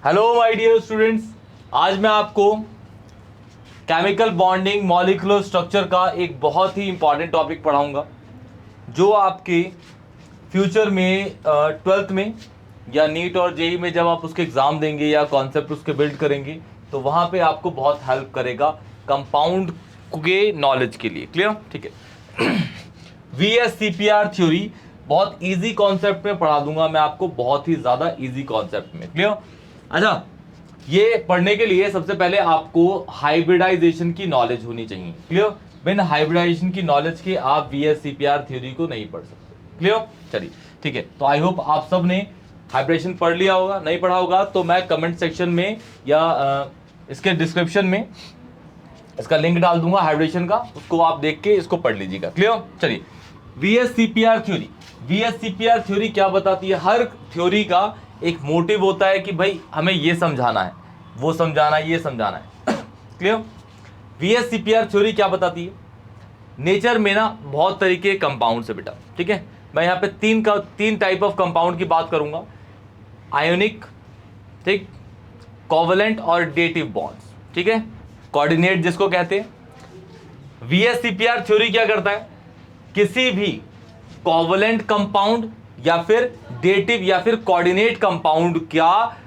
Hello my dear students, आज मैं आपको केमिकल बॉन्डिंग मॉलिक्यूलर स्ट्रक्चर का एक बहुत ही इंपॉर्टेंट टॉपिक पढ़ाऊंगा जो आपके फ्यूचर में ट्वेल्थ में या नीट और जेई में जब आप उसके एग्ज़ाम देंगे या कॉन्सेप्ट उसके बिल्ड करेंगे तो वहाँ पे आपको बहुत हेल्प करेगा कंपाउंड के नॉलेज के लिए। क्लियर? ठीक है। VSCPR थ्योरी बहुत इजी कॉन्सेप्ट में पढ़ा दूंगा मैं आपको, बहुत ही ज़्यादा इजी कॉन्सेप्ट में। क्लियर? अच्छा, ये पढ़ने के लिए सबसे पहले आपको हाइब्रिडाइजेशन की नॉलेज होनी चाहिए। क्लियर? बिना हाइब्रिडाइजेशन की नॉलेज के आप VSCPR थ्योरी को नहीं पढ़ सकते। क्लियर? चलिए ठीक है। तो आई होप आप सब ने हाइब्रिडेशन पढ़ लिया होगा। नहीं पढ़ा होगा तो मैं कमेंट सेक्शन में या इसके डिस्क्रिप्शन में इसका लिंक डाल दूंगा हाइब्रिडेशन का, उसको आप देख के इसको पढ़ लीजिएगा। क्लियर? चलिए, VSCPR थ्योरी। VSCPR थ्योरी क्या बताती है? हर थ्योरी का एक मोटिव होता है कि भाई हमें ये समझाना है, वो समझाना है, ये समझाना है। क्लियर? VSCPR थ्योरी क्या बताती है? नेचर में ना बहुत तरीके के कंपाउंड है बेटा। ठीक है, मैं यहाँ पे तीन टाइप ऑफ कंपाउंड की बात करूंगा। आयोनिक, ठीक, कोवलेंट और डेटिव बॉन्ड्स। ठीक है, कोऑर्डिनेट जिसको कहते हैं। VSCPR थ्योरी क्या करता है? किसी भी कोवलेंट कंपाउंड या फिर डेटिव या फिर कोऑर्डिनेट कंपाउंड का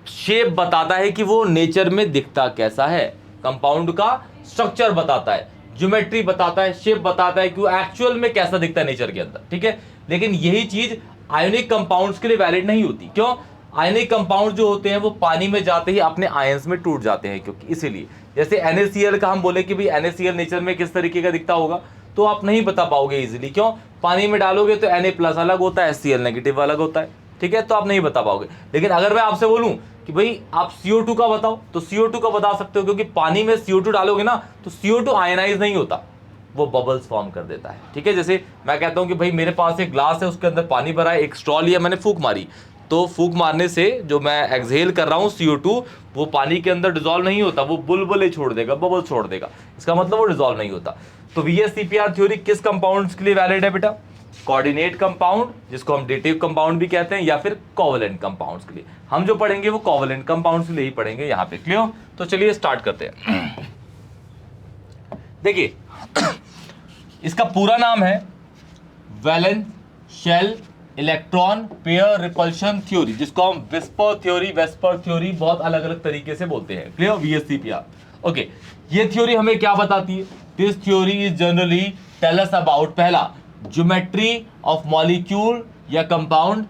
शेप बताता है कि वो नेचर में दिखता कैसा है, कंपाउंड का स्ट्रक्चर बताता है, ज्योमेट्री बताता है, शेप बताता है कि वो एक्चुअल में कैसा दिखता है नेचर के अंदर। ठीक है, लेकिन यही चीज आयोनिक कंपाउंड्स के लिए वैलिड नहीं होती। क्यों? आयोनिक कंपाउंड जो होते हैं वो पानी में जाते ही अपने आयंस में टूट जाते हैं, क्योंकि इसीलिए जैसे NaCl का हम बोले कि भाई NaCl नेचर में किस तरीके का दिखता होगा, तो आप नहीं बता पाओगे इजीली। क्यों? पानी में डालोगे तो Na+ अलग होता है, Cl नेगेटिव अलग होता है। ठीक है, तो आप नहीं बता पाओगे। लेकिन अगर मैं आपसे बोलूं कि भाई आप CO2 का बताओ, तो CO2 का बता सकते हो, क्योंकि पानी में CO2 डालोगे ना तो CO2 आयनाइज नहीं होता, वो बबल्स फॉर्म कर देता है। ठीक है, जैसे मैं कहता हूं कि भाई मेरे पास एक ग्लास है, उसके अंदर पानी भरा है, एक स्ट्रॉ लिया, मैंने फूंक मारी, तो फूंक मारने से जो मैं एक्सहेल कर रहा हूं CO2, वो पानी के अंदर डिसॉल्व नहीं होता, वो बुलबुले छोड़ देगा, बबल छोड़ देगा। इसका मतलब वो डिसॉल्व नहीं होता। तो VSCPR थ्योरी किस कंपाउंड्स के लिए वैलिड है बेटा? कोऑर्डिनेट कंपाउंड, जिसको हम डेटिव कंपाउंड भी कहते हैं, या फिर कोवलेंट कंपाउंड्स के लिए। हम जो पढ़ेंगे वो कोवलेंट कंपाउंड्स के लिए ही पढ़ेंगे यहाँ पे। क्लियर? तो चलिए स्टार्ट करते हैं। देखिए, इसका पूरा नाम है valence shell electron pair repulsion theory, जिसको हम वेस्पर थ्योरी बहुत अलग अलग तरीके से बोलते हैं। क्लियर? VSCPR। ओके, ये थ्योरी हमें क्या बताती है? This theory is generally tell us about, पहला ज्योमेट्री ऑफ मॉलिक्यूल या कंपाउंड,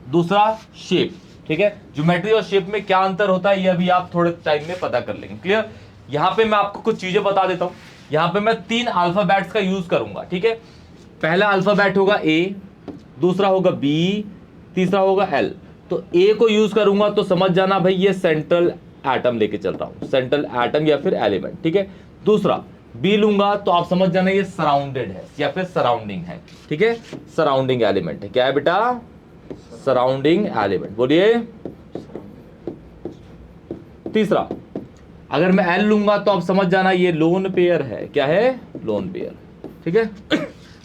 दूसरा शेप। ठीक है, ज्योमेट्री और शेप में क्या अंतर होता है ये अभी आप थोड़े टाइम में पता कर लेंगे। क्लियर? यहां पे मैं आपको कुछ चीजें बता देता हूं। यहां पे मैं 3 अल्फाबेट्स का यूज करूंगा। ठीक है, पहला अल्फाबेट होगा A, दूसरा होगा B, तीसरा होगा L। तो A को यूज करूंगा तो समझ जाना भाई ये सेंट्रल एटम लेके चल रहा हूं, सेंट्रल एटम या फिर एलिमेंट। ठीक है, दूसरा B लूंगा तो आप समझ जाना ये सराउंडेड है या फिर सराउंडिंग है। ठीक है, सराउंडिंग एलिमेंट है। क्या है बेटा? Surrounding element. बोलिए। तीसरा अगर मैं L लूंगा तो आप समझ जाना ये लोन पेयर है। क्या है? Lone pair. ठीक है,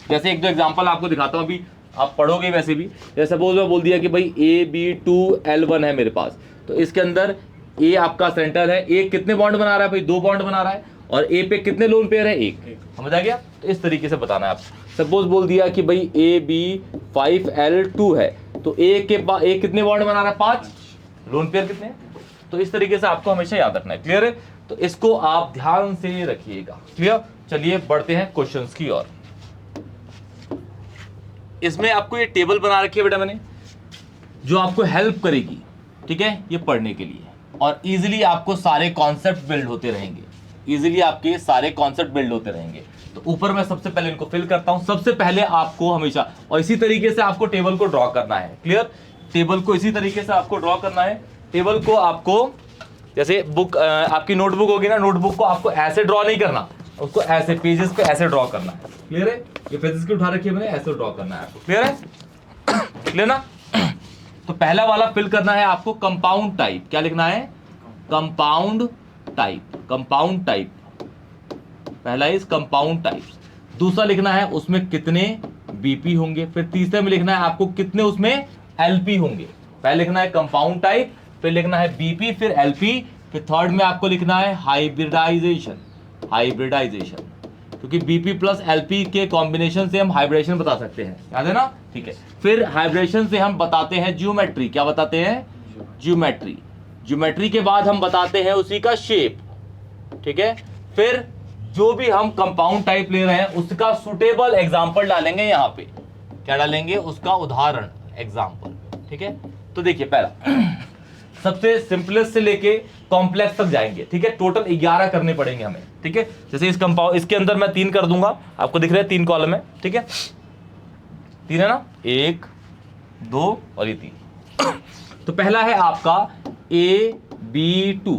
जैसे एक दो एग्जांपल आपको दिखाता हूं, अभी आप पढ़ोगे वैसे भी। जैसे सपोज मैं बोल दिया कि भाई AB2L1 है मेरे पास, तो इसके अंदर A आपका सेंटर है। A कितने बॉन्ड बना रहा है भाई? 2 बॉन्ड बना रहा है। और A पे कितने लोन पेयर है? 1। समझ आ गया? तो इस तरीके से बताना है आप। सपोज बोल दिया कि भाई AB5L2 है, तो A कितने बॉन्ड बना रहा है? 5। लोन पेयर कितने हैं? तो इस तरीके से आपको हमेशा याद रखना है। क्लियर है? तो इसको आप ध्यान से रखिएगा। क्लियर? चलिए बढ़ते हैं क्वेश्चंस की ओर। इसमें आपको ये टेबल बना रखी है बेटा मैंने, जो आपको हेल्प करेगी, ठीक है, ये पढ़ने के लिए, और इजीली आपको सारे कॉन्सेप्ट बिल्ड होते रहेंगे। इजीली आपके सारे कॉन्सेप्ट बिल्ड होते रहेंगे। तो ऊपर मैं सबसे पहले इनको फिल करता हूं। सबसे पहले आपको हमेशा और इसी तरीके से आपको टेबल को ड्रॉ करना है। क्लियर? टेबल को इसी तरीके से आपको ड्रॉ करना है। टेबल को आपको जैसे बुक, आपकी नोटबुक होगी ना, नोटबुक को आपको ऐसे ड्रॉ नहीं करना, उसको ऐसे पेजेस पे ऐसे ड्रॉ करना है। क्लियर है? ये पेजेस की उठा रखी है मैंने, ऐसे ड्रॉ करना है आपको। क्लियर है? क्लियर ना? तो पहला वाला फिल करना है आपको कंपाउंड टाइप। क्या लिखना है? Compound type. कंपाउंड टाइप पहला इज कंपाउंड टाइप। दूसरा लिखना है उसमें कितने BP होंगे। फिर तीसरे में लिखना है आपको कितने उसमें LP होंगे। पहले लिखना है कंपाउंड टाइप, फिर लिखना है बीपी, फिर एलपी, फिर थर्ड में आपको लिखना है हाइब्रिडाइजेशन, हाइब्रिडाइजेशन, क्योंकि बीपी प्लस एलपी के कॉम्बिनेशन से हम हाइब्रिडेशन बता सकते हैं, याद है ना, ठीक है। फिर हाइब्रिडेशन से हम बताते हैं ज्योमेट्री, क्या बताते हैं, ज्योमेट्री, ज्योमेट्री के बाद हम बताते हैं उसी का शेप, ठीक है। फिर जो भी हम कंपाउंड टाइप ले रहे हैं उसका सुटेबल एग्जांपल डालेंगे यहाँ पे, क्या डालेंगे, उसका उदाहरण, एग्जांपल, ठीक है। तो देखिए पहला सबसे सिंपलेस्ट से लेके कॉम्प्लेक्स तक जाएंगे, ठीक है। टोटल 11 करने पड़ेंगे हमें, ठीक है। जैसे इस कंपाउंड, इसके अंदर मैं 3 कर दूंगा, आपको दिख रहा है 3 कॉलम है, ठीक है, 3 है ना, 1 2 और ये 3। तो पहला है आपका AB2,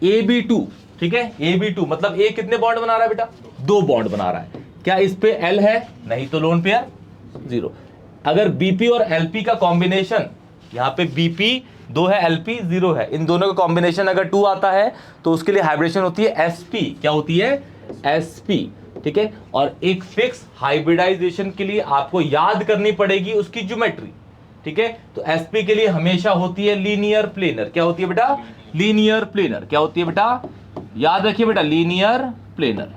AB2, ठीक है। AB2 मतलब ए कितने बॉन्ड बना रहा है बेटा, 2 बॉन्ड बना रहा है। क्या इस पे एल है, नहीं, तो लोन पेयर 0। अगर बीपी और एलपी का कॉम्बिनेशन, यहाँ पे बीपी 2 है, एलपी 0 है, इन दोनों का कॉम्बिनेशन अगर 2 आता है तो उसके लिए हाइब्रिडेशन होती है एसपी, क्या होती है, एसपी, ठीक है। और एक फिक्स हाइब्रिडाइजेशन के लिए आपको याद करनी पड़ेगी उसकी ज्योमेट्री, ठीक है। तो एसपी के लिए हमेशा होती है लीनियर प्लेनर, क्या होती है बेटा, लीनियर प्लेनर, क्या होती है बेटा, याद रखिए बेटा, लीनियर प्लेनर,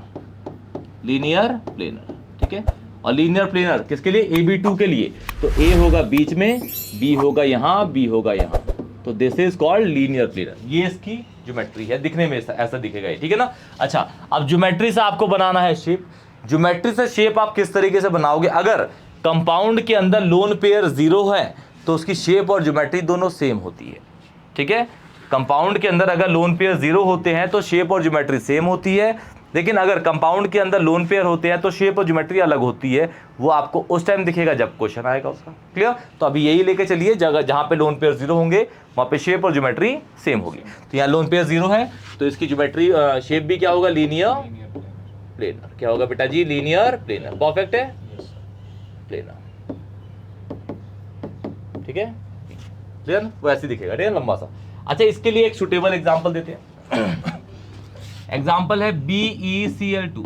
लीनियर प्लेनर, ठीक है। और लीनियर प्लेनर किसके लिए, AB2 के लिए, तो A होगा बीच में, B होगा यहां, B होगा यहां, तो this is called linear planar. ये इसकी ज्योमेट्री है, दिखने में ऐसा दिखेगा ये, ठीक है ना। अच्छा, अब ज्योमेट्री से आपको बनाना है शेप। ज्योमेट्री से शेप आप किस तरीके से बनाओगे, अगर कंपाउंड के अंदर लोन पेयर 0 है तो उसकी शेप और ज्योमेट्री दोनों सेम होती है, ठीक है। कंपाउंड के अंदर अगर लोन पेयर 0 होते हैं तो शेप और ज्योमेट्री सेम होती है, लेकिन अगर कंपाउंड के अंदर लोन पेयर होते हैं तो शेप और ज्योमेट्री अलग होती है। वो आपको उस टाइम दिखेगा जब क्वेश्चन आएगा उसका, क्लियर। तो अभी यही लेके चलिए, जगह जहां पे लोन पेयर 0 होंगे वहां पे शेप और ज्योमेट्री सेम होगी। तो यहाँ लोन पेयर 0 है तो इसकी ज्योमेट्री, शेप भी क्या होगा, लीनियर प्लेनर, क्या होगा बेटा जी, लीनियर प्लेनर, परफेक्ट है, प्लेनर, ठीक है, क्लियर, वो ऐसे दिखेगा, ठीक है, लंबा सा। अच्छा, इसके लिए एक सुटेबल एग्जांपल देते हैं। एग्जांपल है BeCl2।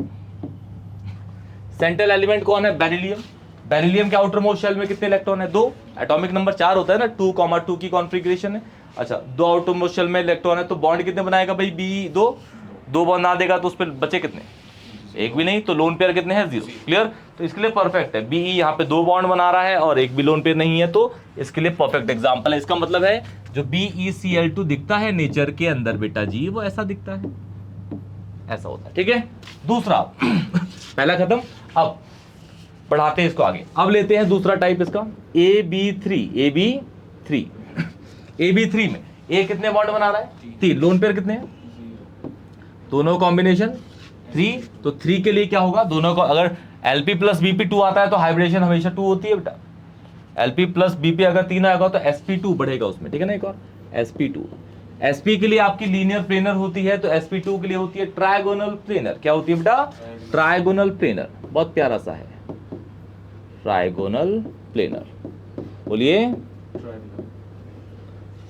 सेंट्रल एलिमेंट कौन है, बेरिलियम। बेरिलियम के आउटर मोस्ट शेल में कितने इलेक्ट्रॉन है, 2, एटॉमिक नंबर 4 होता है ना, 2,2 की कॉन्फ़िगरेशन है। अच्छा, 2 आउटर मोस्ट शेल में इलेक्ट्रॉन है तो बॉन्ड कितने बनाएगा भाई, बी 2 बॉन्ड ना देगा तो उस पर बचे कितने, एक भी नहीं, तो लोन पेयर कितने हैं, 0, क्लियर। तो इसके लिए परफेक्ट है। BE यहाँ पे 2 बॉन्ड बना रहा है और एक भी लोन पेयर नहीं है, तो इसके लिए परफेक्ट एग्जांपल है। इसका मतलब है जो BeCl2 दिखता है नेचर के अंदर बेटा जी, वो ऐसा दिखता है, ऐसा होता है, ठीक है। दूसरा पहला खत्म, अब बढ़ाते हैं इसको आगे। अब लेते हैं दूसरा टाइप इसका, AB3। AB3 में A कितने बॉन्ड बना रहा है, 3, लोन पेयर कितने हैं, दोनों कॉम्बिनेशन 3, तो 3 के लिए क्या होगा, दोनों को अगर LP प्लस BP 2 आता है तो हाइब्रिडेशन हमेशा 2 होती है बेटा। LP प्लस BP अगर 3 आएगा तो SP2 बढ़ेगा उसमें, ठीक है ना, एक और SP2। SP के लिए आपकी लीनियर प्लेनर होती है, तो SP2 के लिए होती है ट्रायगोनल प्लेनर, क्या होती है बेटा, ट्रायगोनल प्लेनर, बहुत प्यारा सा है, ट्रायगोनल प्लेनर, बोलिए,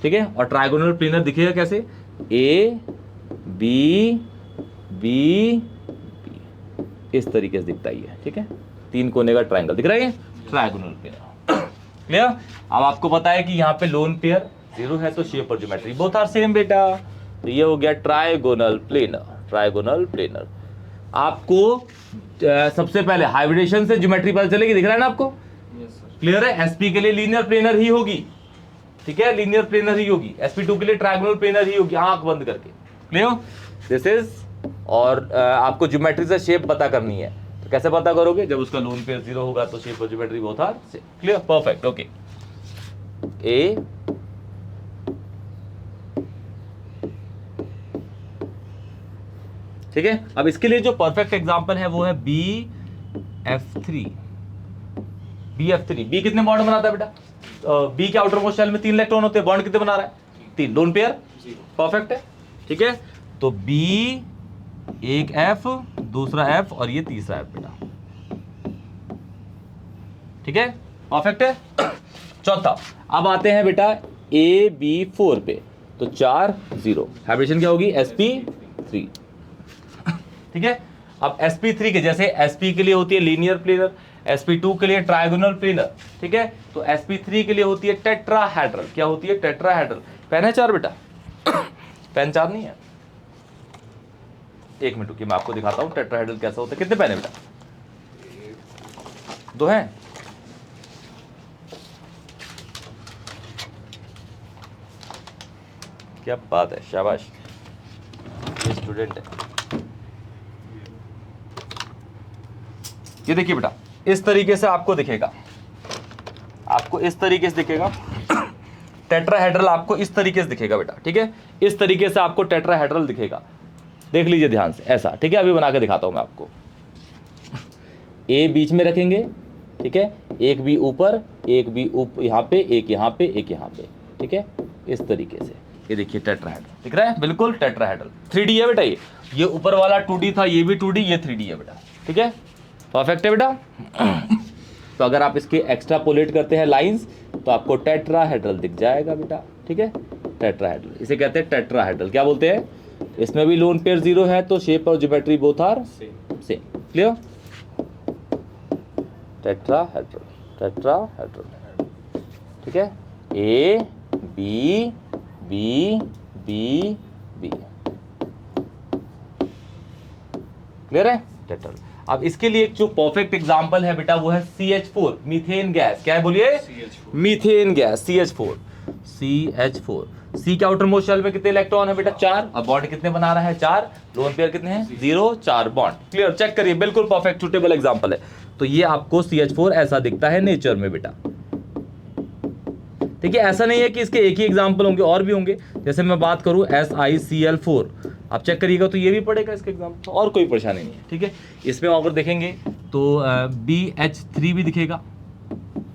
ठीक है। और ट्रायगोनल प्लेनर दिखेगा कैसे, A B B B, इस तरीके से दिखता है, ठीक है, 3 कोने का ट्रायंगल दिख रहा है, ट्रायगोनल प्लेनर, क्लियर। अब आपको पता है कि यहाँ पे लोन पेयर 0 है तो शेप और ज्योमेट्री बोथ आर सेम बेटा, तो ये हो गया ट्रायगोनल प्लेनर, ट्रायगोनल प्लेनर। आपको सबसे पहले हाइब्रिडेशन से ज्योमेट्री पता चलेगी, दिख रहा है ना आपको, क्लियर है। SP के लिए लीनियर प्लेनर ही होगी, ठीक है, लीनियर प्लेनर ही होगी। SP2 के लिए ट्रायगोनल प्लेनर ही होगी, आंख बंद करके, क्लियर, दिस इज। और आपको ज्योमेट्री से शेप पता करनी है, तो कैसे पता करोगे, जब उसका लोन पेयर 0 होगा तो शेप और geometry both are same, clear, perfect, okay. A ठीक है। अब इसके लिए जो परफेक्ट एग्जांपल है वो है BF3। B कितने बॉन्ड बनाता है बेटा, B के आउटर मोस्ट शेल में 3 इलेक्ट्रॉन होते हैं, बॉन्ड कितने बना रहा है, 3, लोन पेयर, परफेक्ट है, ठीक है। तो B, एक F, दूसरा F और ये तीसरा F बेटा, ठीक है, परफेक्ट है। चौथा, अब आते हैं बेटा AB4 पे, तो 4 0, हाइब्रिडेशन क्या होगी, SP3, ठीक है। अब SP3 के जैसे SP के लिए होती है लीनियर प्लेनर, SP2 के लिए ट्रायगोनल प्लेनर, ठीक है, तो SP3 के लिए होती है टेट्राहेड्रल, क्या होती है, टेट्राहेड्रल। पेन है 4 बेटा? पेन 4 नहीं है? एक मिनट रुकिए, मैं आपको दिखाता हूँ टेट्राहेड्रल कैसा होता है। कितने पेन है बेटा? 2 हैं। क्या बात है, शाबाश, ये स्टूडेंट है। ये देखिए बेटा, इस तरीके से आपको दिखेगा, आपको इस तरीके से दिखेगा टेट्राहेड्रल, आपको इस तरीके से दिखेगा बेटा, ठीक है? इस तरीके से आपको टेट्राहेड्रल दिखेगा, देख लीजिए ध्यान से ऐसा, ठीक है? अभी बना के दिखाता हूं मैं आपको। ए बीच में रखेंगे, ठीक है? एक भी ऊपर, एक भी यहाँ पे, एक यहाँ पे, एक यहाँ पे, ठीक है? इस तरीके से ये देखिए टेट्राहेड्रल दिख रहा है, बिल्कुल टेट्राहेड्रल। 3D है बेटा, ये ऊपर वाला 2D था, ये भी 2D, ये 3D है बेटा, ठीक है? परफेक्ट है बेटा। तो अगर आप इसके एक्स्ट्रापोलेट करते हैं लाइंस तो आपको टेट्राहेड्रल दिख जाएगा बेटा, ठीक है? टेट्राहेड्रल, इसे कहते हैं टेट्राहेड्रल। क्या बोलते हैं? इसमें भी लोन पेयर 0 है तो शेप और geometry both are same. Clear? Tetrahedral, tetrahedral, ठीक है? A B B B B, clear है? टेट्राहेड्रल। अब इसके लिए एक जो परफेक्ट एग्जांपल है बेटा वो है CH4, मीथेन गैस। क्या है बोलिए? Methane gas, CH4। C के आउटर मोस्ट शेल में कितने इलेक्ट्रॉन है बेटा? 4। अब बॉन्ड कितने बना रहा है? 4। लोन पेयर कितने हैं? 0, 4 बॉन्ड। क्लियर? चेक करिए, बिल्कुल परफेक्ट सुटेबल एग्जांपल है। तो ये आपको CH4 ऐसा दिखता है नेचर में बेटा। देखिए ऐसा नहीं है कि इसके एक ही एग्जाम्पल होंगे, और भी होंगे। जैसे मैं बात करूं SiCl4, आप चेक करिएगा तो ये भी पड़ेगा इसके एग्जाम्पल, और कोई परेशानी नहीं है, ठीक है? इसमें अगर देखेंगे तो BH3 भी दिखेगा,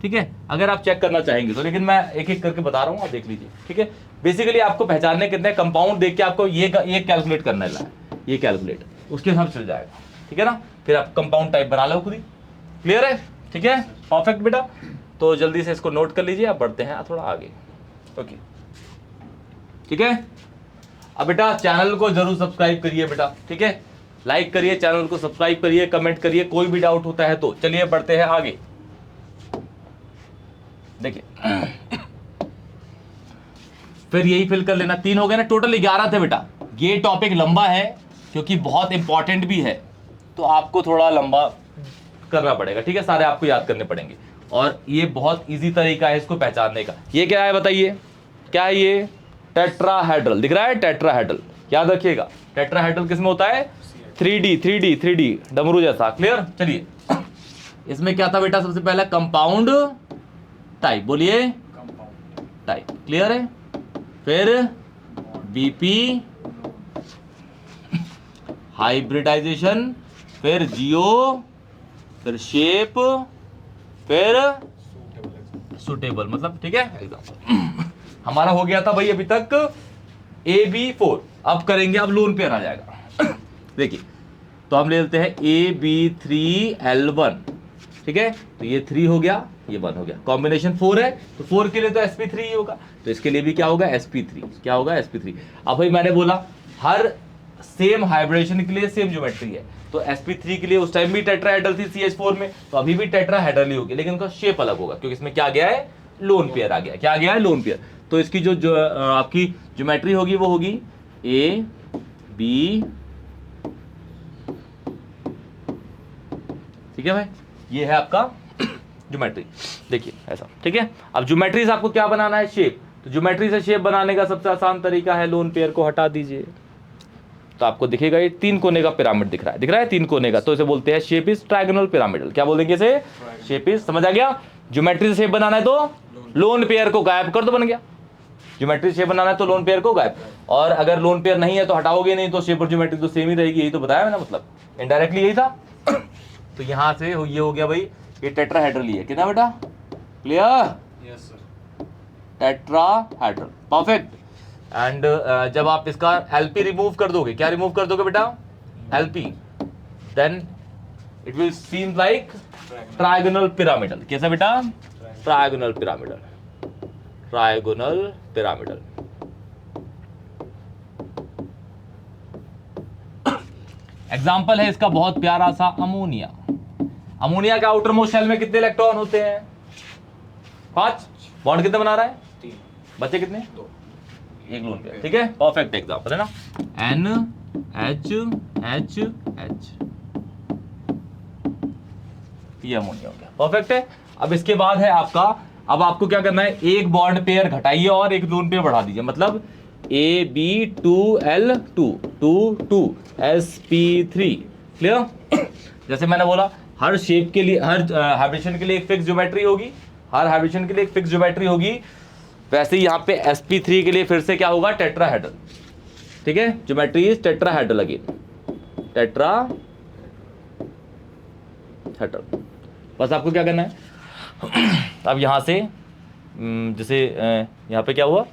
ठीक है? अगर आप चेक करना चाहेंगे तो, लेकिन मैं एक एक करके बता रहा हूँ, आप देख लीजिए, ठीक है? बेसिकली आपको पहचानने कितने कंपाउंड देख के आपको ये कैलकुलेट करना है, ये कैलकुलेट, उसके हिसाब चल जाएगा, ठीक है ना? फिर आप कंपाउंड टाइप बना लो खुद ही। क्लियर है? ठीक है, परफेक्ट बेटा। तो जल्दी से इसको नोट कर लीजिए, आप बढ़ते हैं थोड़ा आगे। ओके, ठीक है? अब बेटा चैनल को जरूर सब्सक्राइब करिए बेटा, ठीक है? लाइक करिए, चैनल को सब्सक्राइब करिए, कमेंट करिए, कोई भी डाउट होता है तो। चलिए बढ़ते हैं आगे। देखिए फिर यही फिल कर लेना। 3 हो गए ना, टोटल 11 थे बेटा। ये टॉपिक लंबा है क्योंकि बहुत इंपॉर्टेंट भी है, तो आपको थोड़ा लंबा करना पड़ेगा, ठीक है? सारे आपको याद करने पड़ेंगे, और ये बहुत इजी तरीका है इसको पहचानने का। ये क्या है बताइए? क्या है ये? टेट्राहेड्रल दिख रहा है, टेट्राहेड्रल। याद रखिएगा, टेट्राहेड्रल किसमें होता है? 3D डमरू जैसा। क्लियर? चलिए इसमें क्या था बेटा? सबसे पहला कंपाउंड टाइप, बोलिए टाइप। क्लियर है? फिर BP हाइब्रिडाइजेशन, फिर जियो, फिर शेप, फिर सुटेबल, मतलब ठीक है एग्जाम्पल। हमारा हो गया था भाई अभी तक AB4। अब करेंगे, अब लोन पेयर आ जाएगा। देखिए तो हम ले लेते हैं AB3L1, ठीक है? तो ये 3 हो गया, ये 1 हो गया, कॉम्बिनेशन 4 है, तो 4 के लिए तो sp3 ही होगा, तो इसके लिए भी क्या होगा? sp3। क्या होगा? sp3। अब भाई मैंने बोला हर सेम हाइब्रिडेशन के लिए सेम ज्योमेट्री है, तो sp3 के लिए उस टाइम भी टेट्राहेड्रल थी CH4 में, तो अभी भी टेट्राहेड्रल ही होगी, लेकिन उनका शेप अलग होगा क्योंकि इसमें क्या गया है? लोन पेयर आ गया। क्या आ गया है? Lone pair. तो इसकी जो आपकी ज्योमेट्री होगी वो होगी A B, ठीक है भाई? ये है आपका ज्योमेट्री। देखिए ऐसा, ठीक है? अब ज्योमेट्री से आपको क्या बनाना है? शेप। तो ज्योमेट्री से शेप बनाने का सबसे आसान तरीका है लोन पेयर को हटा दीजिए, तो आपको दिखेगा ये 3 कोने का पिरामिड दिख रहा है। दिख रहा है 3 कोने का, तो इसे बोलते हैं शेप इज ट्रायगोनल पिरामिडल। क्या बोलेंगे इसे? Shape is. समझ आ गया? ज्योमेट्री से शेप बनाना है तो लोन पेयर को गायब कर दो, बन गया। ज्योमेट्री शेप बनाना है तो लोन पेयर को गायब, और अगर लोन पेयर नहीं है तो हटाओगे नहीं, तो शेप और ज्योमेट्री तो सेम ही रहेगी। यही तो बताया मैंने, मतलब इनडायरेक्टली यही था। तो यहां से ये हो गया भाई, ये टेट्राहेड्रल ही है। कितना बेटा? Clear? Yes sir, tetrahedral, perfect. And जब आप इसका LP रिमूव कर दोगे, क्या रिमूव कर दोगे बेटा? LP, then it will seem like trigonal pyramidal. कैसा बेटा? Trigonal pyramidal, trigonal pyramidal. Example है इसका बहुत प्यारा सा, अमोनिया। अमोनिया के आउटर मोस्ट शेल में कितने इलेक्ट्रॉन होते हैं? 5। बॉन्ड कितने बना रहा है? 3। बचे कितने? 2। एक लोन पेयर, ठीक है, परफेक्ट एग्जांपल है ना, NHH, ये अमोनिया हो गया, परफेक्ट है। अब इसके बाद है आपका, अब आपको क्या करना है, एक बॉन्ड पेयर घटाइए और एक लोन पेयर बढ़ा दीजिए, मतलब AB2L2 2 sp3, क्लियर। जैसे मैंने बोला हर शेप के लिए, हर हाइब्रिडेशन के लिए एक फिक्स ज्योमेट्री होगी, हर हाइब्रिडेशन के लिए एक फिक्स ज्योमेट्री होगी, वैसे ही यहाँ पे sp3 के लिए फिर से क्या होगा, टेट्राहेड्रल, ठीक है, geometry is tetrahedral again, tetrahedral. बस आपको क्या करना है, अब यहाँ से जैसे यहाँ पे क्या हुआ,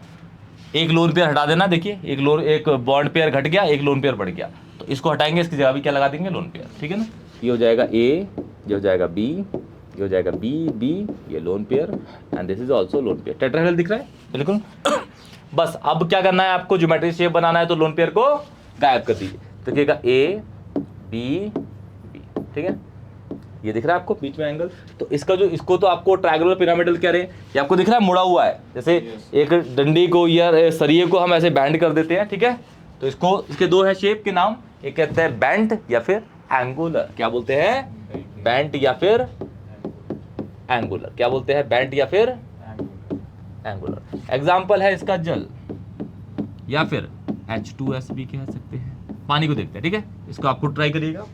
एक लोन पेयर हटा देना, देखिए एक बॉन्ड पेयर घट गया, एक लोन पेयर बढ़ गया, तो इसको हटाएंगे, इसकी जगह भी क्या लगा देंगे, लोन पेयर, ठीक है ना। ये हो जाएगा A, ये हो जाएगा B, ये हो जाएगा B, ये lone pair, and this is also lone pair, tetrahedral दिख रहा है बिल्कुल। बस अब क्या करना है आपको, ज्योमेट्री शेप बनाना है, तो लोन पेयर को गायब कर दीजिए, तो देखिएगा A B B, ठीक है, ये दिख रहा है आपको बीच में एंगल, तो इसका जो, इसको तो आपको ट्रायंगुलर पिरामिडल कह रहे हैं, ये आपको दिख रहा है मुड़ा हुआ है, जैसे एक डंडी को या सरिये को हम ऐसे बैंड कर देते हैं, ठीक है, तो इसको, इसके दो है शेप के नाम, एक कहते हैं बैंड या फिर एंगुलर, क्या बोलते हैं, बैंड या फिर एंगुलर, क्या बोलते हैं, बैंड या फिर एंगुलर। एग्जाम्पल है इसका जल, या फिर H2S भी कह सकते हैं। पानी को देखते हैं, ठीक है, इसको आपको ट्राई करिएगा।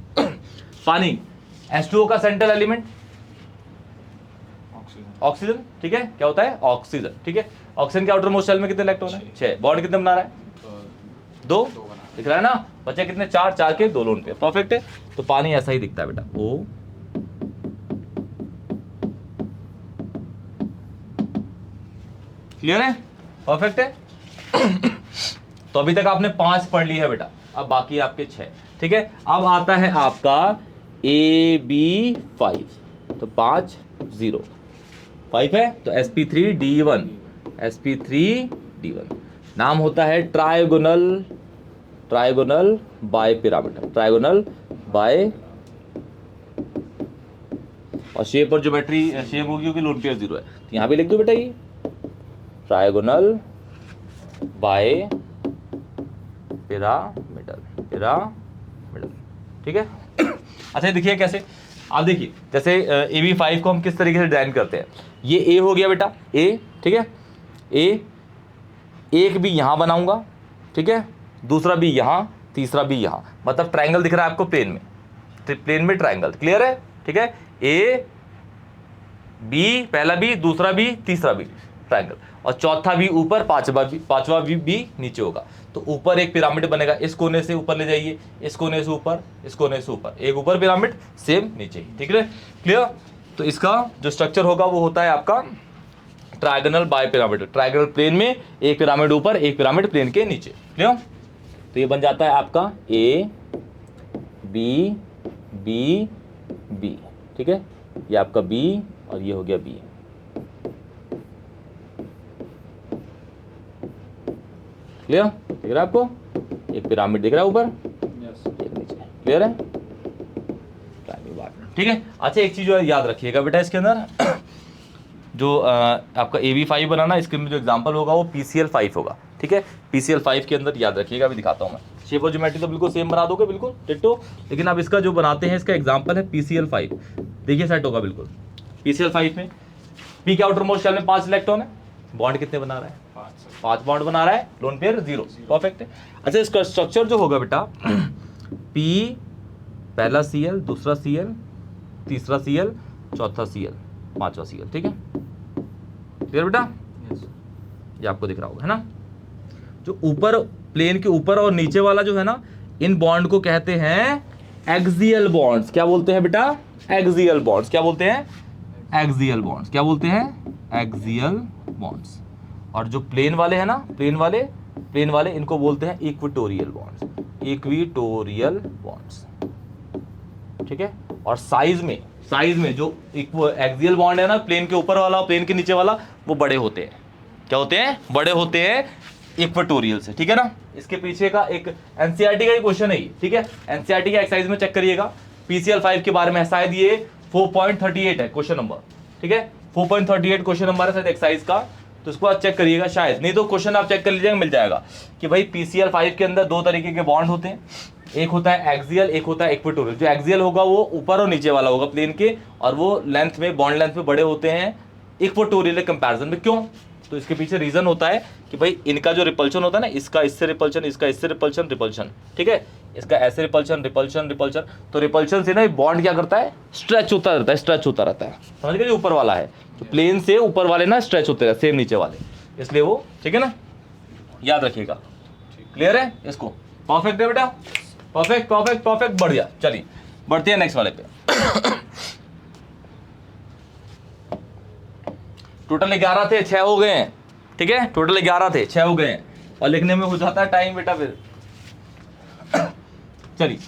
पानी, H2O का सेंट्रल एलिमेंट ऑक्सीजन, ठीक है, क्या होता है, ऑक्सीजन, ठीक है। ऑक्सीजन के आउटर मोस्ट शेल में कितने इलेक्ट्रॉन है, 6, बॉन्ड कितने बना रहा है, 2, दिख रहा है ना, बचे कितने, 4, 4 के 2 लोन पे, परफेक्ट है। तो पानी ऐसा ही दिखता है बेटा, O, क्लियर है, परफेक्ट है। तो अभी तक आपने 5 पढ़ ली है बेटा, अब बाकी आपके 6, ठीक है। अब आता है आपका AB5, तो 5 0 5 है, तो sp3d1, sp3d1 नाम होता है trigonal bi pyramidal, trigonal bi, और शेप और ज्योमेट्री शेप होगी क्योंकि लोन पेयर 0 है, तो यहां भी लिख दो बेटा, ये ट्रायगोनल बाय पिरामिडल, ठीक है। अच्छा देखिए कैसे, आप देखिए जैसे AB5 को हम किस तरीके से डिजाइन करते हैं, ये A हो गया बेटा, A, ठीक है, A, एक भी यहां बनाऊंगा, ठीक है, दूसरा भी यहां, तीसरा भी यहां, मतलब ट्रायंगल दिख रहा है आपको प्लेन में, प्लेन में ट्रायंगल, क्लियर है, ठीक है, A B, पहला भी, दूसरा भी, तीसरा भी ट्रायंगल, और चौथा भी ऊपर, पांचवा भी नीचे होगा, तो ऊपर एक पिरामिड बनेगा, इस कोने से ऊपर ले जाइए, इस कोने से ऊपर, इस कोने से ऊपर, एक ऊपर पिरामिड, सेम नीचे ही, ठीक है, क्लियर। तो इसका जो स्ट्रक्चर होगा वो होता है आपका trigonal bi pyramid, trigonal plane में एक पिरामिड ऊपर, एक पिरामिड प्लेन के नीचे, क्लियर। तो ये बन जाता है आपका A B B B, ठीक है, ये आपका B और ये हो गया B, क्लियर, दिख रहा है आपको, एक पिरामिड दिख रहा है ऊपर, एक नीचे, क्लियर है, ठीक है। अच्छा एक चीज याद रखिएगा बेटा, इसके अंदर जो आपका AB5 बनाना, इसके में जो एग्जांपल होगा वो PCl5 होगा, ठीक है, PCl5 के अंदर याद रखिएगा, अभी दिखाता हूँ मैं, शेप और ज्योमेट्री तो बिल्कुल सेम बना दोगे, बिल्कुल डिट्टो, लेकिन अब इसका जो बनाते हैं, इसका एग्जांपल है PCl5, देखिए सेट होगा बिल्कुल। PCl5 में P के आउटर मोस्ट शेल में 5 इलेक्ट्रॉन है, बॉन्ड कितने बना रहा है, 5 बॉन्ड बना रहा है, लोन पेयर 0, परफेक्ट है। अच्छा इसका स्ट्रक्चर जो होगा बेटा, P, पहला Cl, दूसरा Cl, तीसरा Cl, चौथा Cl, पांचवा Cl, ठीक है, क्लियर बेटा, ये आपको दिख रहा होगा, है ना। जो ऊपर प्लेन के ऊपर और नीचे वाला जो है ना, इन बॉन्ड को कहते हैं एक्सियल बॉन्ड्स, क्या बोलते हैं बेटा, एक्सियल बॉन्ड्स, क्या बोलते हैं, एक्सियल बॉन्ड्स, क्या बोलते हैं, एक्सियल बॉन्ड्स। और जो प्लेन वाले हैं ना, प्लेन वाले इनको बोलते हैं इक्वेटोरियल बॉन्ड्स, इक्वेटोरियल बॉन्ड्स, ठीक है। और साइज में जो एक्सियल बॉन्ड है ना, प्लेन के ऊपर वाला, प्लेन के नीचे वाला, वो बड़े होते हैं, क्या होते हैं, बड़े होते हैं इक्वेटोरियल से, ठीक है ना। इसके पीछे का एक एनसीईआरटी का ही क्वेश्चन है ये, ठीक है, एनसीईआरटी के एक्सरसाइज में चेक करिएगा, PCl5 के बारे में, शायद ये 4.38 है क्वेश्चन नंबर, ठीक है, 4.38 क्वेश्चन नंबर है शायद एक्सरसाइज का, तो इसको आप चेक करिएगा, शायद नहीं तो क्वेश्चन आप चेक कर लीजिएगा, मिल जाएगा कि भाई PCl5 के अंदर 2 तरीके के बॉन्ड होते हैं, एक होता है एक्सियल, एक होता है इक्वेटोरियल। जो एक्सियल होगा वो ऊपर और नीचे वाला होगा प्लेन के, और वो लेंथ में, बॉन्ड लेंथ में बड़े होते हैं इक्वेटोरियल के कंपैरिजन में। क्यों? तो इसके पीछे रीजन होता है कि भाई इनका जो रिपल्शन होता है ना, इसका इससे रिपल्शन, इसका इससे रिपल्शन, रिपल्शन, ठीक है, इसका ऐसे रिपल्शन, रिपल्शन, रिपल्शन। तो रिपल्शन से ना बॉन्ड क्या करता है, स्ट्रेच होता रहता है, स्ट्रेच होता रहता है, समझ गए? जो ऊपर वाला है, तो प्लेन से ऊपर वाले ना स्ट्रेच होते रहते सेम नीचे वाले, इसलिए वो, ठीक है ना, याद रखिएगा। क्लियर है? इसको परफेक्ट है बेटा, परफेक्ट परफेक्ट परफेक्ट, बढ़िया। चलिए बढ़ते हैं नेक्स्ट वाले पे। टोटल 11 थे, 6 हो गए हैं, ठीक है, टोटल 11 थे, 6 हो गए हैं, और लिखने में हो जाता है टाइम बेटा फिर। चलिए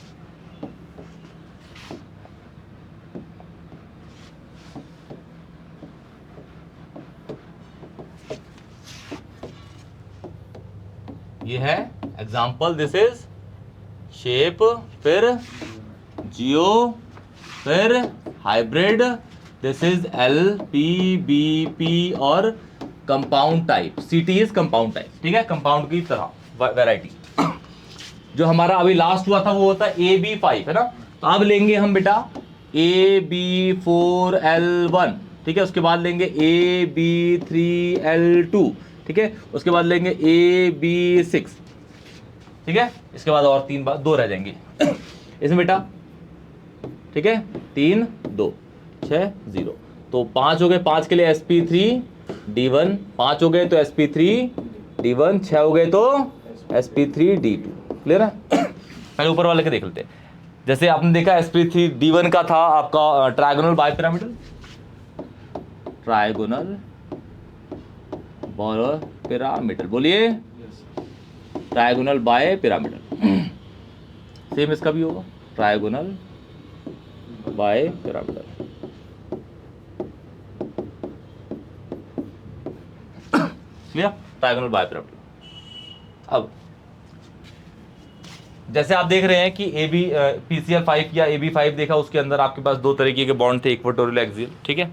ये है एग्जाम्पल, दिस इज शेप, फिर जियो, फिर हाइब्रिड, दिस इज LPBP, और compound type, CT is compound type, ठीक है, कंपाउंड की तरह वैरायटी। जो हमारा अभी लास्ट हुआ था वो होता है AB5, है ना। तो अब लेंगे हम बेटा AB4L1, ठीक है, उसके बाद लेंगे AB3L2, ठीक है, उसके बाद लेंगे AB6, ठीक है, इसके बाद और 3 बार 2 रह जाएंगे इसमें बेटा, ठीक है, 3 2 6 0, तो 5 हो गए, 5 के लिए sp3d1, 5 हो गए तो sp3d1, 6 हो गए तो sp3d2। क्लियर है? पहले ऊपर वाले के देख लेते हैं। जैसे आपने देखा sp3d1 का था आपका ट्रायगोनल बायपिरामिडल, ट्रायगोनल बायपिरामिडल, बोलिए ट्रायगोनल बायपिरामिडल। सेम इसका भी होगा, trigonal bipyramidal. Clear? Trigonal bipyramidal. अब जैसे आप देख रहे हैं कि PCl5 या AB5 देखा, उसके अंदर आपके पास 2 तरीके के बॉन्ड थे, इक्वेटोरियल, एक्सियल, ठीक है।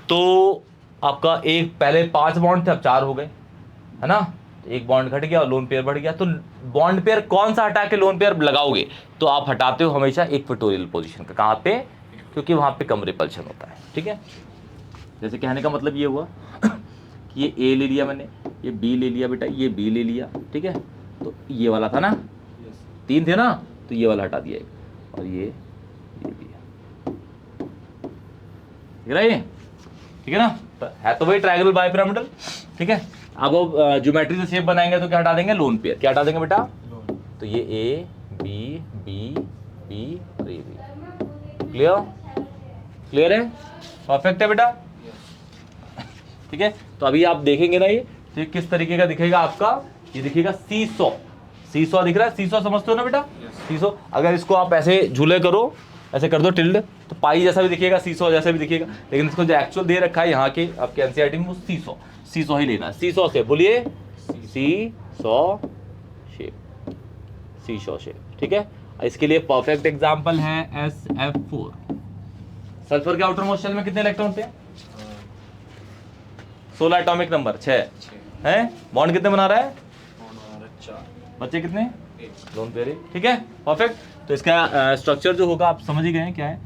तो आपका एक पहले 5 बॉन्ड थे, अब 4 हो गए, है ना। एक बॉन्ड घट गया और लोन पेयर बढ़ गया। तो बॉन्ड पेयर कौन सा हटा के लोन पेयर लगाओगे? तो आप हटाते हो हमेशा इक्वेटोरियल पोजीशन का। कहाँ पे? क्योंकि वहाँ पे कम रिपल्शन होता है, ठीक है। जैसे कहने का मतलब ये हुआ कि ये A ले लिया मैंने, ये B ले लिया बेटा, ये B ले लिया, ठीक है। तो ये वाला था ना, 3 थे ना, तो ये वाला हटा दिया एक, और ये भी है, ठीक है ना। तो है तो वही ट्रायंगल बायपिरामिडल, ठीक है। अब ज्योमेट्री से शेप बनाएंगे तो क्या हटा देंगे? Lone pair. क्या हटा देंगे बेटा? तो ये A B B B और ये B। क्लियर? क्लियर है? परफेक्ट है बेटा, ठीक है। तो अभी आप देखेंगे ना, ये तो ये किस तरीके का दिखेगा आपका? ये दिखेगा सीसॉ। सीसॉ दिख रहा है? सीसॉ समझते हो ना बेटा? सीसॉ, अगर इसको आप ऐसे झूले करो, ऐसे कर दो टिल्ड, तो पाई जैसा भी दिखेगा, सीसॉ जैसा भी दिखेगा। लेकिन इसको जो एक्चुअल दे रखा है यहाँ के आपके एनसीईआरटी में, वो सीसॉ, सीसॉ ही लेना है। सीसॉ से बोलिए, सीसॉ शेप, सीसॉ शेप, ठीक है। इसके लिए परफेक्ट एग्जांपल है SF4। सल्फर के आउटर मोस्ट शेल में कितने इलेक्ट्रॉन थे? 16 एटॉमिक नंबर, 6 है। बॉन्ड कितने बना रहा है? 4। बच्चे कितने? लोन पेयर, ठीक है, परफेक्ट। तो इसका स्ट्रक्चर जो होगा आप समझ ही गए हैं क्या है।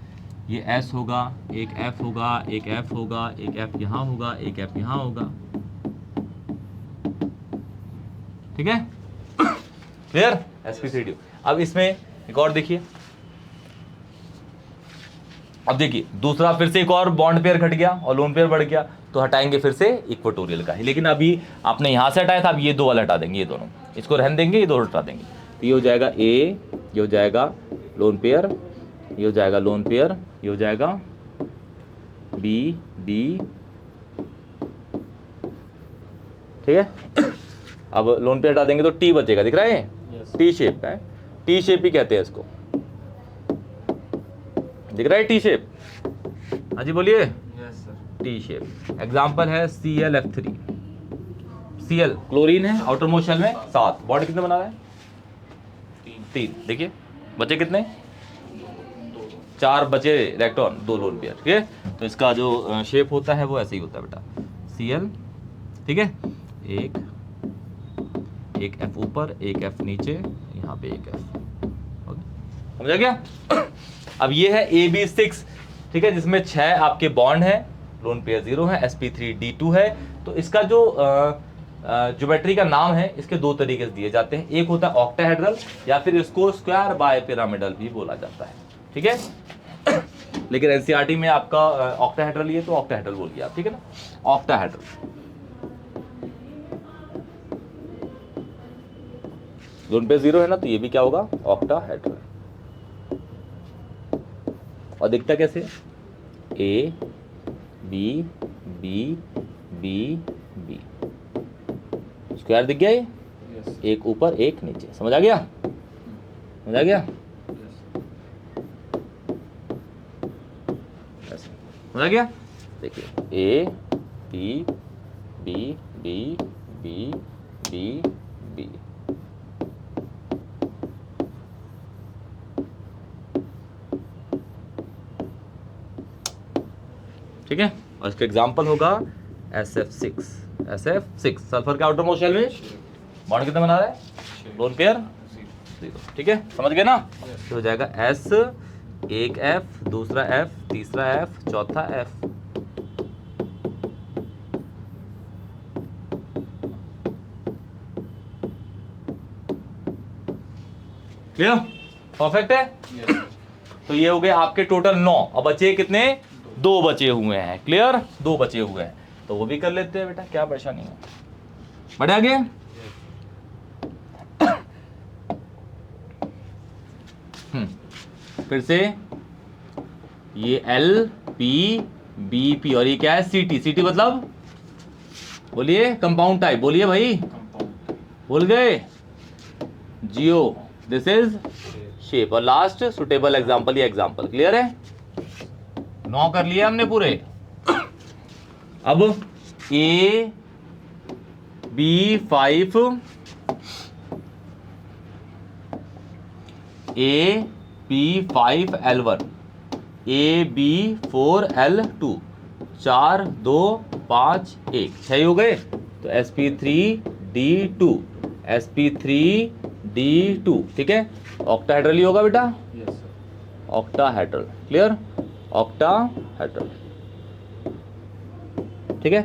ये S होगा, एक F होगा, एक F होगा, एक F यहाँ होगा, एक F यहाँ होगा, ठीक है, क्लियर? sp3d। अब इसमें एक और देखिए, अब देखिए दूसरा फिर से एक और बॉन्ड पेयर घट गया और लोन पेयर बढ़ गया, तो हटाएंगे फिर से इक्वेटोरियल का ही। लेकिन अभी आपने यहां से हटाया था, अब ये 2 वाला हटा देंगे, ये दोनों, इसको रहने देंगे, ये 2 हटा देंगे। तो ये हो जाएगा A, ये हो जाएगा लोन पेयर, ये हो जाएगा लोन पेयर, ये हो जाएगा B B, ठीक है। अब लोन पेयर हटा देंगे तो T बचेगा, दिख रहा है? T शेप का है, T शेप ही कहते हैं इसको, दिख रहा है T शेप? हाँ जी बोलिए। T shape. एग्जाम्पल है ClF3। Cl क्लोरीन है, आउटर मोस्ट शेल में 7। बॉन्ड कितने बना रहा है? 3। देखिए बचे कितने? 4 बचे इलेक्ट्रॉन, 2 लोन पेयर, ठीक है। तो इसका जो शेप होता है वो ऐसे ही होता है बेटा, Cl ठीक है, एक एफ ऊपर, एक एफ नीचे, यहाँ पे एक एफ, समझा गया। अब ये है AB6, ठीक है, जिसमें 6 आपके बॉन्ड है, लोन पेयर 0 है, sp3d2 है। तो इसका जो ज्योमेट्री का नाम है, इसके दो तरीके से दिए जाते हैं, एक होता है ऑक्टाहेड्रल या फिर इसको स्क्वायर बाय पिरामिडल भी बोला जाता है, ठीक है। लेकिन एनसीईआरटी में आपका ऑक्टाहेड्रल, ये तो ऑक्टाहेड्रल बोलिए आप, ठीक है ना, ऑक्टाहेड्रल। लोन पेयर 0 है ना, तो ये भी क्या होगा, ऑक्टाहेड्रल। और दिखता कैसे, A B B B B, square दिख गया ये, एक ऊपर एक नीचे, समझ आ गया, समझ आ गया, समझ आ गया। देखिए A B B B B B B, ठीक है। और इसका एग्जांपल होगा SF6, SF6 सल्फर के आउटर मोस्ट शेल में बॉन्ड कितना बना रहा है, लोन पेयर 0, ठीक है, समझ गए ना। तो हो जाएगा S, एक F, दूसरा F, तीसरा F, चौथा F, क्लियर, परफेक्ट है। तो ये हो गए आपके टोटल 9, अब बचे कितने, 2 बचे हुए हैं, क्लियर, 2 बचे हुए हैं, तो वो भी कर लेते हैं बेटा, क्या परेशानी है, बढ़ आगे। फिर से ये LPBP और ये क्या है, CT मतलब बोलिए, कंपाउंड टाइप, बोलिए भाई, भूल गए, जियो, दिस इज शेप, और लास्ट सुटेबल एग्जांपल, ये एग्जांपल, क्लियर है। 9 कर लिए हमने पूरे। अब AB5, AB5L1, AB4L2, 4 2 5 1, 6 हो गए। तो sp3d2, sp3d2, ठीक है, ऑक्टाहेड्रल ही होगा बेटा, ऑक्टाहेड्रल, क्लियर, ऑक्टाहेड्रल, ठीक है।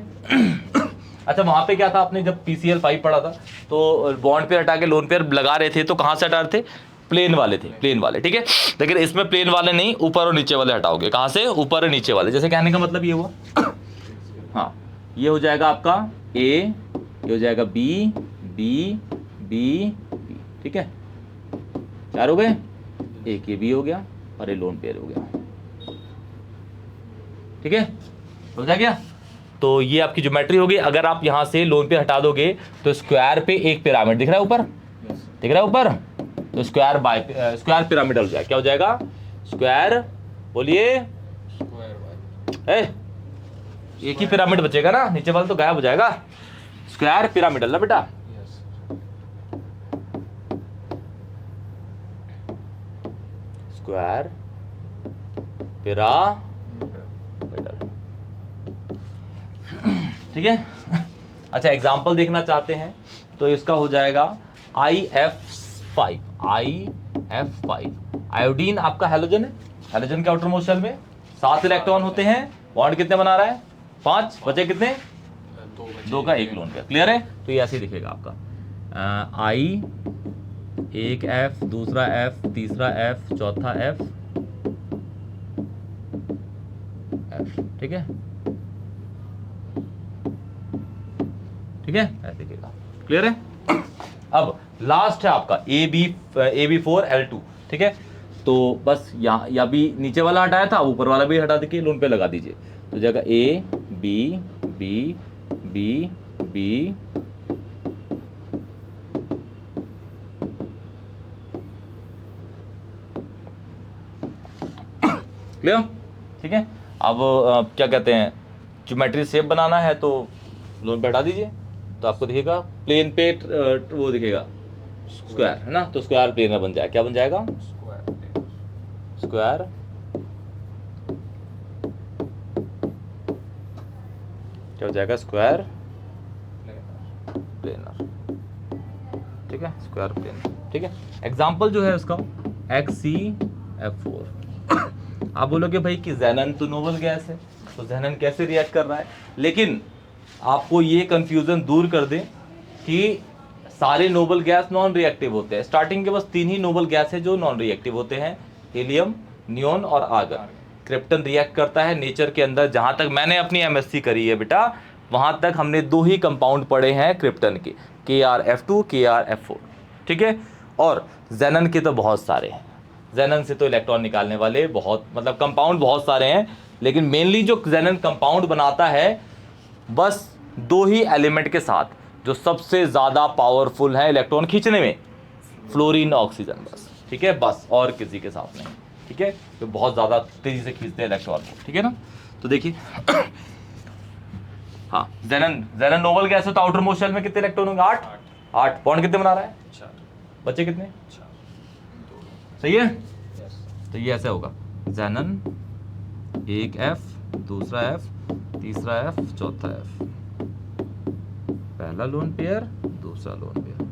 अच्छा, वहां पे क्या था, आपने जब PCl5 पढ़ा था तो बॉन्ड पे हटा के लोन पेयर लगा रहे थे, तो कहां से हटा रहे थे, प्लेन वाले थे, प्लेन वाले, ठीक है। लेकिन इसमें प्लेन वाले नहीं, ऊपर और नीचे वाले हटाओगे, कहां से, ऊपर और नीचे वाले, जैसे कहने का मतलब ये हुआ, हाँ, ये हो जाएगा आपका A, ये हो जाएगा B B B B, ठीक है, 4 हो गए, एक ये B हो गया और ये लोन पेयर हो गया, ठीक है, हो जा गया। तो ये आपकी ज्योमेट्री होगी। अगर आप यहां से लोन पे हटा दोगे तो स्क्वायर पे एक पिरामिड दिख रहा है ऊपर, दिख रहा है ऊपर, तो स्क्वायर पिरामिड हो जाएगा, क्या हो जाएगा, स्क्वायर, बोलिए, एक ही पिरामिड बचेगा ना, नीचे वाला तो गायब हो जाएगा, स्क्वायर पिरामिडल ना बेटा, स्क्वायर पिरामिडल, ठीक है। अच्छा, एग्जांपल देखना चाहते हैं तो इसका हो जाएगा IF5, आयोडीन आपका हैलोजन है, हैलोजन के आउटर मोस्ट शेल में 7 इलेक्ट्रॉन होते हैं, बॉन्ड कितने बना रहा है, 5, बचे कितने, 2 का 1 लोन पेयर, क्लियर है। तो ये ऐसे ही दिखेगा आपका I, एक F, दूसरा F, तीसरा F, चौथा F, ठीक है, ठीक है, ऐसे दिखेगा, क्लियर है। अब लास्ट है आपका AB4L2, ठीक है। तो बस यहाँ या भी नीचे वाला हटाया था, ऊपर वाला भी हटा दीजिए, लोन पे लगा दीजिए, तो जगह A B B B B, clear, ठीक है। अब क्या कहते हैं, ज्योमेट्री शेप बनाना है तो लोन पे हटा दीजिए, तो आपको दिखेगा प्लेन पे वो दिखेगा स्क्वायर, है ना, तो स्क्वायर प्लेन में बन जाएगा, क्या बन जाएगा, स्क्वायर, क्या हो जाएगा, स्क्वायर प्लेनर, ठीक है, स्क्वायर प्लेनर, ठीक है। एग्जाम्पल जो है उसका HCF4। आप बोलोगे भाई कि ज़ैनन तो नोबल गैस है, तो ज़ैनन कैसे रिएक्ट कर रहा है, लेकिन आपको ये कंफ्यूजन दूर कर दें कि सारे नोबल गैस नॉन रिएक्टिव होते हैं। स्टार्टिंग के बस 3 ही नोबल गैस है जो नॉन रिएक्टिव होते हैं, हीलियम, नियोन और आर्गन। क्रिप्टन रिएक्ट करता है नेचर के अंदर। जहाँ तक मैंने अपनी MSc करी है बेटा, वहाँ तक हमने 2 ही कंपाउंड पढ़े हैं क्रिप्टन के, KrF2, KrF4, ठीक है। और ज़ैनन के तो बहुत सारे हैं, ज़ैनन से तो इलेक्ट्रॉन निकालने वाले बहुत, मतलब कंपाउंड बहुत सारे हैं, लेकिन मेनली जो ज़ैनन कंपाउंड बनाता है बस 2 ही एलिमेंट के साथ, जो सबसे ज़्यादा पावरफुल है इलेक्ट्रॉन खींचने में, फ्लोरीन, ऑक्सीजन, बस, ठीक है, बस, और किसी के साथ नहीं, ठीक है, तो बहुत ज़्यादा तेज़ी से खींचते हैं इलेक्ट्रॉन को, ठीक है ना। तो देखिए हाँ, ज़ैनन नोबल गैस है, तो आउटर मोस्ट शेल में कितने इलेक्ट्रॉन होंगे? 8। बॉन्ड कितने बना रहा है? 4। बच्चे कितने? 4। सही है। तो ये ऐसे होगा, ज़ैनन, एक F, दूसरा F, तीसरा F, चौथा F, पहला लोन पेयर, दूसरा लोन पेयर,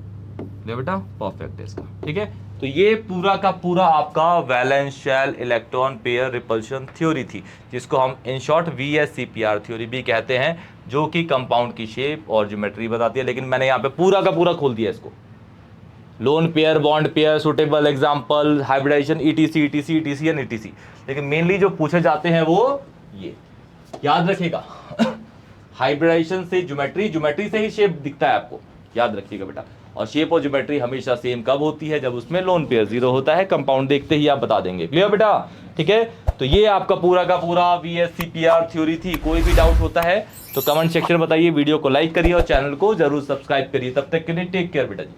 ले बेटा, परफेक्ट है इसका, ठीक है। तो ये पूरा का पूरा आपका valence shell electron pair repulsion theory थी, जिसको हम इन शॉर्ट VSEPR थ्योरी भी कहते हैं, जो कि कंपाउंड की शेप और ज्योमेट्री बताती है। लेकिन मैंने यहाँ पे पूरा का पूरा खोल दिया इसको, lone pair, bond pair, suitable example, hybridization, ETC and ETC। लेकिन मेनली जो पूछे जाते हैं वो ये याद रखिएगा हाइब्रिडाइजेशन से ज्योमेट्री, ज्योमेट्री से ही शेप दिखता है आपको, याद रखिएगा बेटा। और शेप और ज्योमेट्री हमेशा सेम कब होती है? जब उसमें लोन पेयर 0 होता है। कंपाउंड देखते ही आप बता देंगे, क्लियर बेटा, ठीक है। तो ये आपका पूरा का पूरा VSEPR थ्योरी थी। कोई भी डाउट होता है तो कमेंट सेक्शन में बताइए, वीडियो को लाइक करिए और चैनल को जरूर सब्सक्राइब करिए। तब तक के लिए टेक केयर बेटा जी।